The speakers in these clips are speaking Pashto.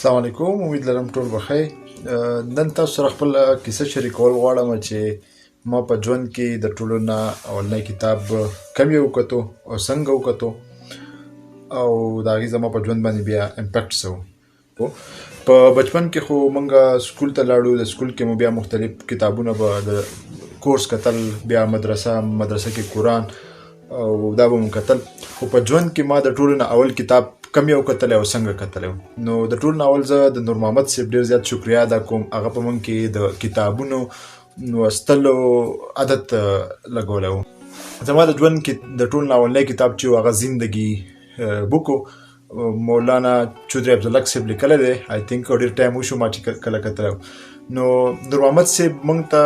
السلام علیکم، امید لرم ټول بخیر. نن تاسو سره خپل کیسه شریکول غواړم چې ما په ژوند کې د ټولو نه اولنی کتاب کم یې وکتو او څنګه وکتو او د هغې زما په ژوند باندې بیا امپیکټ څه و. په بچپن کې خو موږ سکول ته لاړو، د سکول کې مو بیا مختلف کتابونه به د کورس کتل، بیا مدرسه کې قرآن او دا به مو کتل. خو په ژوند کې ما د ټولو نه اول کتاب کم یې وکتلی او څنګه کتلی و. نو د ټولو نه اول زه د نور محمد صاحب ډېر زیات شکریه ادا کوم. هغه په موږ کې د کتابونو لوستلو عادت لګولی و. زما د ژوند کې د ټولو نه اولنی کتاب چې و هغه زندګي بوک و. مولانا چودھری عبدالحق صاحب لیکلی دی. آی تھنک ډېر ټایم وشو ما چې کله کتلی و. نو نور محمد صاحب موږ ته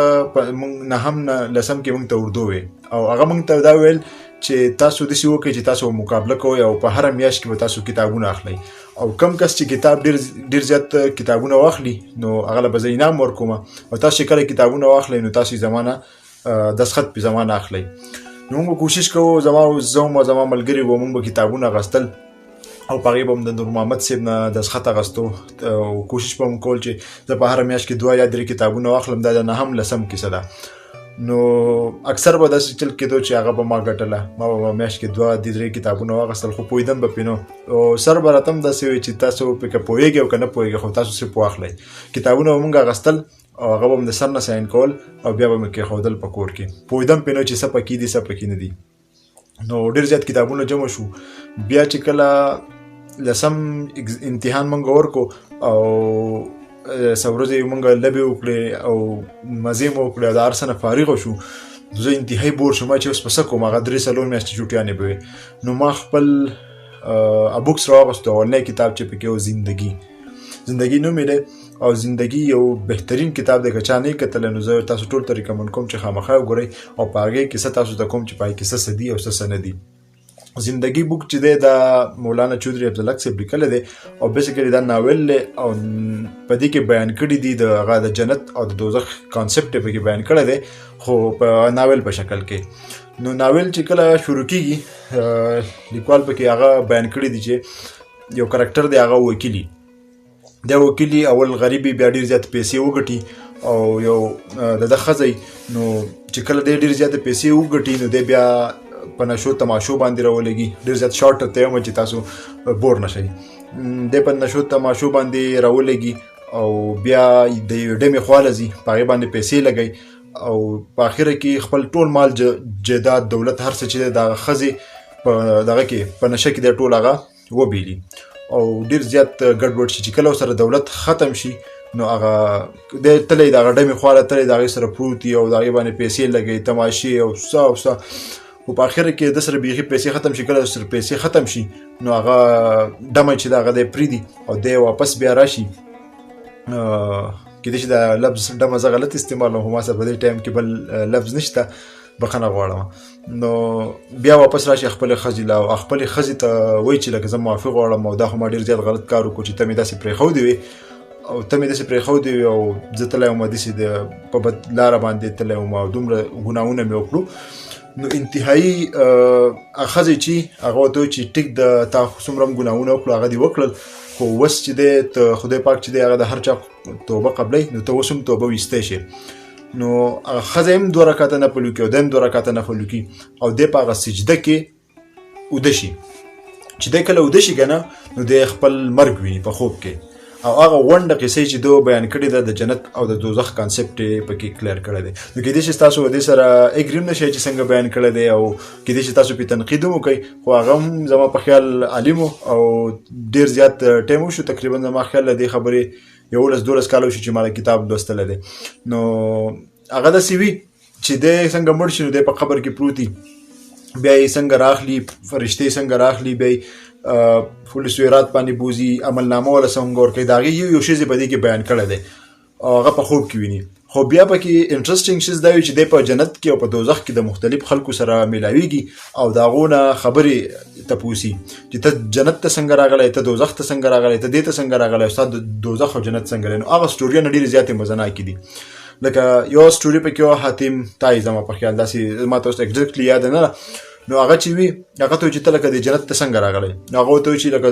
موږ نهم نه لسم کې موږ ته اردو وی او هغه موږ ته دا ویل چې تاسو داسې وکړئ چې تاسو مقابله کوئ او په هره میاشت کې به تاسو کتابونه اخلئ او کم کس چې کتاب ډېر زیات کتابونه واخلي نو هغه له به زه انعام ورکوم او تاسو چې کله کتابونه واخلئ نو تاسو زما نه دستخط پې زما نه اخلئ. نو موږ به کوشش کوو، زه او زما ملګري به موږ به کتابونه اخیستل او په هغې به هم د نور محمد صاحب نه دستخط اخیستو او کوشش به هم کول چې زه په هره میاشت کې 2 یا 3 کتابونه واخلم. دا د نهم لسم کیسه ده. نو اکثر به داسې چل کېدو چې هغه به ما ګټله، ما به میاشت کې 2 3 کتابونه واخیستل خو پوهېدم به پرې نو او سر به راته هم داسې وی چې تاسو پرې که پوهېږئ او که نه پوهېږئ خو تاسو صرف واخلئ. کتابونه به مونږ اخیستل او هغه به م د سر نه ساین کول او بیا به مې کېښودل په کور کې. پوهېدم پرې نو چې څه پکې دي څه پکې نه دي. نو ډېر زیات کتابونه جمع شو. بیا چې کله لسم امتحان مونږ ورکو او څه ورځې مونږ لبې وکړې او مزې مو وکړې او د هر څه نه فارغ شو. زه انتهایي بور شوم چې اوس په څه کوم، هغه 3-4 میاشتې چوټیانې به وې. نو ما خپل بوکس راواغېستو. اولنی کتاب چې پکې و زندګي نوم یې دی او زندګي یو بهترین کتاب دی. که چا نه یې کتلی نو زه تاسو ټول ته ریکمنډ کوم چې خامخا وګورئ او په هغې کې څه تاسو ته کوم چې په هغې کې څه دي او څه نه دي. زندگی بوک چې دی دا مولانا چودھری عبدالحق صاحب لیکلی دی او بیسیکلی دا ناول دی او په دې کې بیان کړي دي د هغه د جنت او د دوزخ کانسپټ یې پکې بیان کړی دی خو په ناول په شکل کې. نو ناول چې کله شروع کېږي لیکوال پکې هغه بیان کړي دي چې یو کرکټر دی هغه وکیل دی. وکیل اول غریبي بیا ډېر زیات پیسې وګټي او یو د ده ښځی نو چې کله دی ډېر زیاتې پیسې وګټي نو دی بیا په نشو تماشو باندې راولګي. ډېر زیات شارټ ته یم چې تاسو بور نشئ. دی په نشو تماشو باندې راولګي او بیا د یو ډمې خوا له ځي، په هغې باندې پیسې لګوي او په اخره کې خپل ټول مال جایداد دولت هر څه چې دی د هغه ښځې په دغه کې په نشه کې دی ټول هغه وبیلي او ډېر زیات ګډوډ شي. چې کله ورسره دولت ختم شي نو هغه دی تلی د هغه ډمې خوا له تلی د هغې سره پروت وي او د هغې باندې پیسې لګوي، تماشې او څه خو په اخره کې د سره بیخي پیسې ختم شي. کله سره پیسې ختم شي نو هغه ډمه چې د هغه دی پرېږدي او دی واپس بیا راشي. کېدای شي د لفظ ډمه زه غلط استعمالوم خو ما سره په دې ټایم کې بل لفظ نشته، بخښنه غواړم. نو بیا واپس راشي خپلې ښځې له او خپلې ښځې ته وایي چې لکه زه معافي غواړم او دا خو ما ډېر زیات غلط کار وکړو چې ته مې داسې پرېښودې وې او ته مې داسې پرېښودې وې او زه تللی وم داسې په بد لاره باندې تللی وم او دومره ګناهونه مې وکړو. نو انتهایي ښځې چې هغه ورته وایي چې ټیک د تا څومره هم ګناهونه وکړو هغه دې وکړل خو اوس چې دی ته خدای پاک چې دی هغه د هر چا توبه قبلی نو ته اوس هم توبه ویستی شي. نو هغه ښځه هم 2 رکعته نفل وکړي او دی هم 2 رکعته نفل وکړي او دی په هغه سجده کې اوده شي. چې دی کله اوده شي که نه نو دی خپل مرګ ویني په خوب کې او هغه ونډه قصې چې دو بیان کړې ده د جنت او د دوزخ کانسپټ یې پکې کلیر کړی دی. نو کېدای شي تاسو دې سره اګري هم نه شئ چې څنګه بیان کړی دی او کېدای شي تاسو پرې تنقید هم وکړئ خو هغه هم زما په خیال عالم او ډېر زیات ټایم وشو. تقریبا زما خیال له دې خبرې 11-12 کاله وشو چې ما کتاب لوستلی دی. نو هغه داسې وي چې دی څنګه مړ شي نو دی په قبر کې پروت وي، بیا یې څنګه راخلي فرشتې څنګه راخلي، بیا فل سویرات باندې بوزي، عملنامه ولا څنګه ورکوي. د هغې یو شی په دې کې بیان کړی دی او هغه په خوب کې ویني. خو بیا پکې انټرسټینګ شیز دا وي چې دی په جنت کې او په دوزخ کې د مختلف خلکو سره میلاویږي او د هغو نه خبرې تپوسي چې ته جنت ته څنګه راغلی، ته دوزخ ته څنګه راغلی، ته دې ته څنګه راغلی، ستا د دوزخ او جنت څنګه دی. نو هغه سټوریونه ډېرې زیاتې مزناکې دي. لکه یو سټوري پکې و حاتم طایی زما په خیال داسې ما ته اوس اګزیکټلی یاد نه. نو هغه چې وي هغه ته وایي چې ته لکه د جنت ته څنګه راغلی، نو هغه ورته وایي چې لکه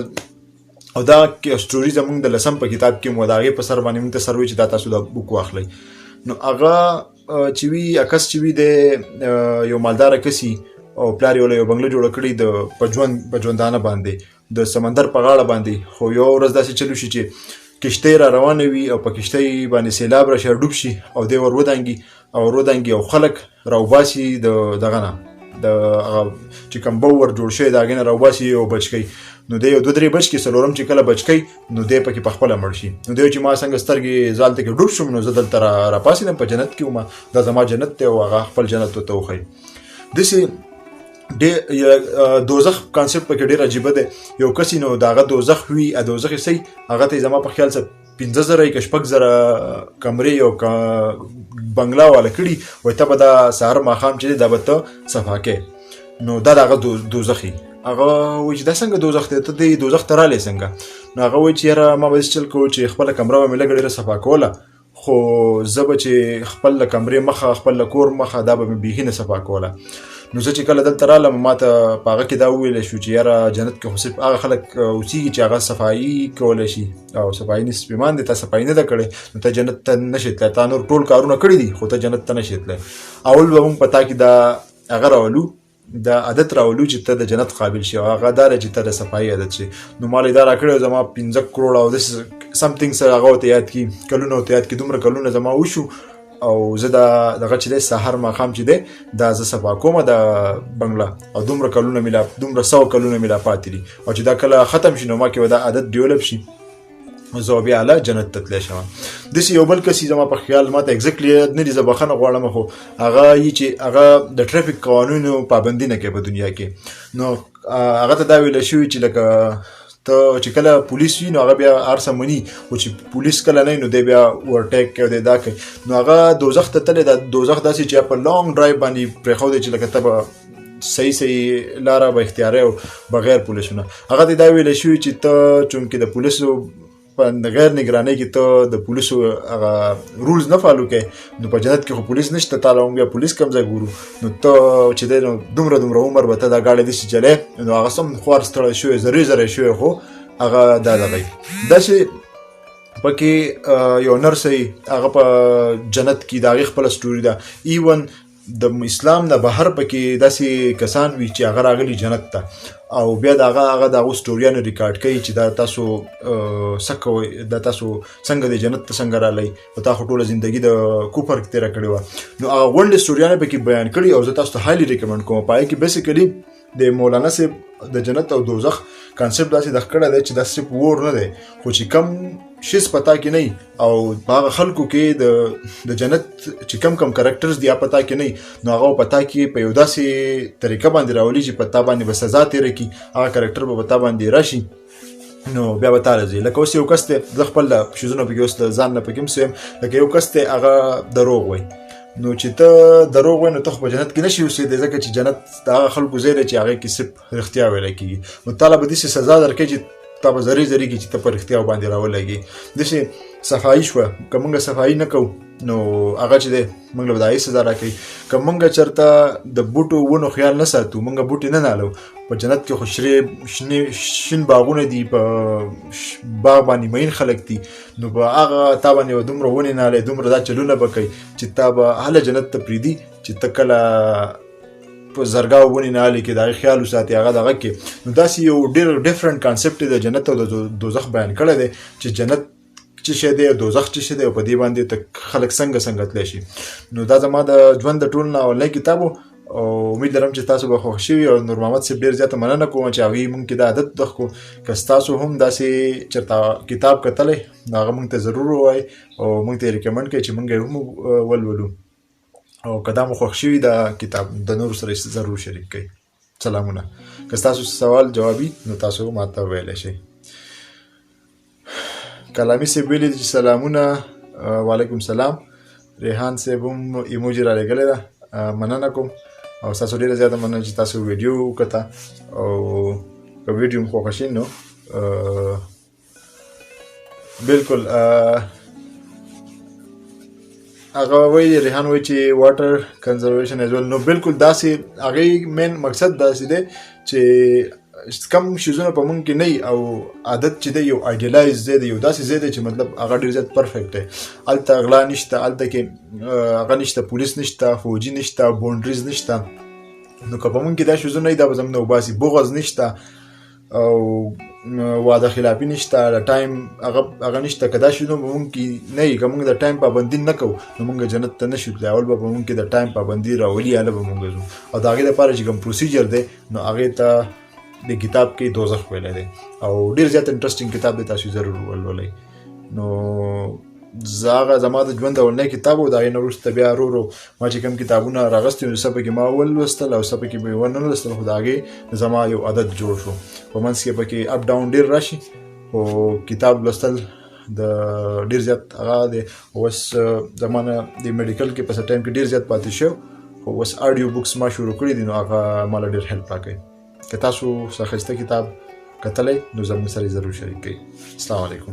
او دا سټوري زمونږ د 10 په کتاب کې مو د هغې په سر باندې موږ ته سر وایي چې دا تاسو د بوک واخلئ. نو هغه چې وي عکس چې وي د یو مالداره کسي او پلار یې یو بنګله جوړه کړې د په ژوندانه باندې د سمندر په غاړه باندې. خو یو ورځ داسې چلو شي چې کشتۍ را روانه وي او په کشتۍ باندې سیلاب راشي او ډوب شي او دی ورودانګي او خلک راوباسي دغه نه د چې کوم بور جوړ شوی د هغې نه راوباسي او بچ کوي. نو دی یو 2-3 بچ کې څلورم چې کله بچ کوي نو دی پکې پخپله مړ شي. نو دی چې ما څنګه سترګې زالته کې ډوب شوم نو زه دلته راپاسېدم په جنت کې وم. دا زما جنت دی او هغه خپل جنت ورته وښایي. داسې دوزخ کانسپټ پکې ډېر عجیبه دی. یو کس نو د هغه دوزخ وي دوزخ یې صحیح هغه ته زما په خیال څه 15,000 که 6,000 کمرې او بنګلا والا کړي وایي ته به دا سهار ماښام چې دی دا به ته صفا کوې. نو دا د هغه دوزخ هغه وایي چې دا څنګه دوزخ دی ته دې دوزخ ته رالی څنګه. نو هغه وایي چې یاره ما به داسې چل کوو چې خپله کمره به مې لږه ډېره صفا کوله خو زه به چې خپل له کمرې مخه خپل له کور مخه دا به مې بیخي نه صفا کوله. نو زه چې کله دلته رالم ما ته په هغه کې دا وویلی شو چې یاره جنت کې خو صرف هغه خلک اوسېږي چې هغه صفایي کولی شي او صفایي نصف ایمان دی. تا صفایي نه ده کړې نو ته جنت ته نشې تللی. تا نور ټول کارونه کړي دي خو ته جنت ته نشې تللی. اول به موږ په تا کې دا هغه راولو دا عادت راولو چې ته د جنت قابل شي او هغه دا دی چې ته د صفایي عادت شي. نو ما دا را کړی زما 15 کروړ او داسې سمثینګ سره هغه ورته یاد کړي کلونه ورته یاد کړي دومره کلونه زما وشو او زه دغه چې دی سهار ماښام چې دی دا زه صفا کومه د بنګله او دومره کلونه مې دومره 100 کلونه مې لا پاتې دي او چې دا کله ختم شي نو ما کې به دا عادت ډیولپ شي زه بیا اعلی جنت ته تللی شم. داسې یو بل کس زما په خیال ما ته اګزیکټلی نه دي زه بخښنه غواړم خو هغه یي چې هغه د ټرافیک قوانینو پابندي نه کوي په دنیا کې. نو هغه ته دا ویلی شوي چې لکه ته چې کله پولیس وي نو هغه بیا هر څه مني خو چې پولیس کله نه نو دی بیا ورټیک کوي دی دا کوي. نو هغه دوزخ ته تللی دا دوزخ داسې چې په لانګ ډرایو باندې پرېښودی چې لکه ته به صحیح لاره به اختیاروي او بغیر پولیسونه. هغه ته دا ویلی شوي چې ته چونکې د پولیسو په غیر نگرانۍ کې ته د پولیسو هغه رولز نه فالو کوې نو په جنت کې خو پولیس نشته. تا له موږ بیا پولیس کوم ځای ګورو. نو ته چې دی نو دومره عمر به ته دا گاډی داسې چلې نو هغه سم خوار ستړی شوی زری شوی خو هغه دا دغه داسې پکې یو نرسۍ هغه په جنت کې د هغې خپله سټوري ده. ایون د اسلام نه بهر پکې داسې کسان وي چې هغه راغلي جنت ته او بیا د هغه د هغو سټوریانو ریکارډ کوي چې دا تاسو څه کوئ دا تاسو څنګه د جنت ته څنګه رالی او تا خو ټوله زندګي د کوفر کې تېره کړې وه. نو هغه غونډې سټوریانې پکې بیان کړي او زه تاسو ته هایلی ریکمنډ کوم. په هغې کې بیسیکلي د مولانا صاحب د جنت او دوزخ کانسپټ داسې دغه کړی دی چې دا صرف وور نه دی خو چې کم شیز پتا کې نه او په هغه خلکو کې د جنت چې کم کرکټرز دي پتا کې نه نو هغه پتا کې په یو داسې طریقه باندې راولي چې پتا باندې به سزا تېره کړي هغه کرکټر به پتا باندې راشي نو بیا به تا راځي. لکه اوس یو کس دی زه خپل شیزونه پکې اوس د ځان نه پکې هم سویم لکه یو کس دی هغه دروغ وایي نو چې ته دروغ وایې نو ته خو په جنت کې نشي اوسېدی ځکه چې جنت د هغه خلکو ځای دی چې هغې کې صرف رښتیا ویلی کېږي. نو تا له به داسې سزا درکوي چې تا به زری کې چې ته په رښتیا باندې راولګې. داسې صفایي شوه که موږ صفایي نه کوو نو هغه چې دی موږ له به د هغې سزا راکوي. که موږ چېرته د بوټو ونو خیال نه ساتو موږ بوټي نه نالو په جنت کې خو شین باغونه دي په باغ باندې مین خلک دي نو په هغه تا باندې دومره ونې نالې دومره دا چلونه به کوي چې تا به هله جنت ته پرېږدي چې ته کله په زرګاو ونې نه هلې کې د هغې خیال وساتې هغه دغه کې. نو داسې یو ډېر ډفرنټ کانسپټ د جنت او د دوزخ بیان کړی دی چې جنت څه شی دی او دوزخ څه شی دی او په دې باندې ته خلک څنګه تللی شي. نو دا زما د ژوند د ټول نه اولنی کتاب او امید لرم چې تاسو به خوښ شوي او نور محمد صاحب ډېر زیاته مننه کوم چې هغوی موږ کې دا عادت دخ کو که ستاسو هم داسې چېرته کتاب کتلی نو هغه موږ ته ضرور ووایي او موږ ته یې ریکمنډ کړئ چې موږ یې هم ولولو او که دا مو خوښ شوي دا کتاب د نورو سره ضرور شریک کړئ. سلامونه. که ستاسو سوال جوابي نو تاسو ما ته ویلی شئ. کلامي صاحب ویلي دي چې سلامونه وعلیکم سلام. ریحان صاحب هم ایموجي را لېږلې ده مننه کوم او تاسو ډېره زیاته مننه چې تاسو ویډیو وکته او که ویډیو هم خوښه شي نو بلکل هغه وایي ریحان وایي چې واټر کنزرویشن ایز ویل نو بلکل داسې هغې مین مقصد داسې دی چې کم شیزونه په مونږ کې نه او عادت چې دی یو آیډیلایز دی یو داسې ځای دی چې مطلب هغه ډېر زیات پرفیکټ دی. هلته غلا نشته، هلته کې هغه نشته، پولیس نشته، فوجي نشته، بونډریز نشته. نو که په مونږ کې دا شیزونه نه دا به زموږ نه وباسي. بغض نشته او وعده خلافي نشته، د ټایم هغه نشته. که دا شیزونه په مونږ کې نه وي، که مونږ د ټایم پابندي نه کوو نو مونږ جنت ته نه شو تللی. اول به په مونږ کې د ټایم پابندي راولي، هله به مونږ ځو. او د هغې لپاره چې کوم پروسیجر دی نو هغې ته د کتاب کې دوزخ ویلی دی او ډېر زیات انټرسټینګ کتاب دی، تاسو ضرور ولولئ. نو هغه زما د ژوند اولنی کتاب و. د هغې نه وروسته بیا ورو ورو ما چې کوم کتابونه راغستې نو څه پکې ما ولوستل او څه پکې مې ونه لوستل، خو د هغې زما یو عادت جوړ شو. په منځ کې پکې اپ ډاون ډېر راشي، خو کتاب لوستل د ډېر زیات هغه دی. اوس زما نه د میډیکل کې په څه ټایم کې ډېر زیات پاتې شو، خو اوس اډیو بکس ما شروع کړي دي نو هغه ماله ډېر هیلپ راکوي. که تاسو څه ښایسته کتاب کتلی نو زموږ سره یې ضرور شریک کړئ. السلام علیکم.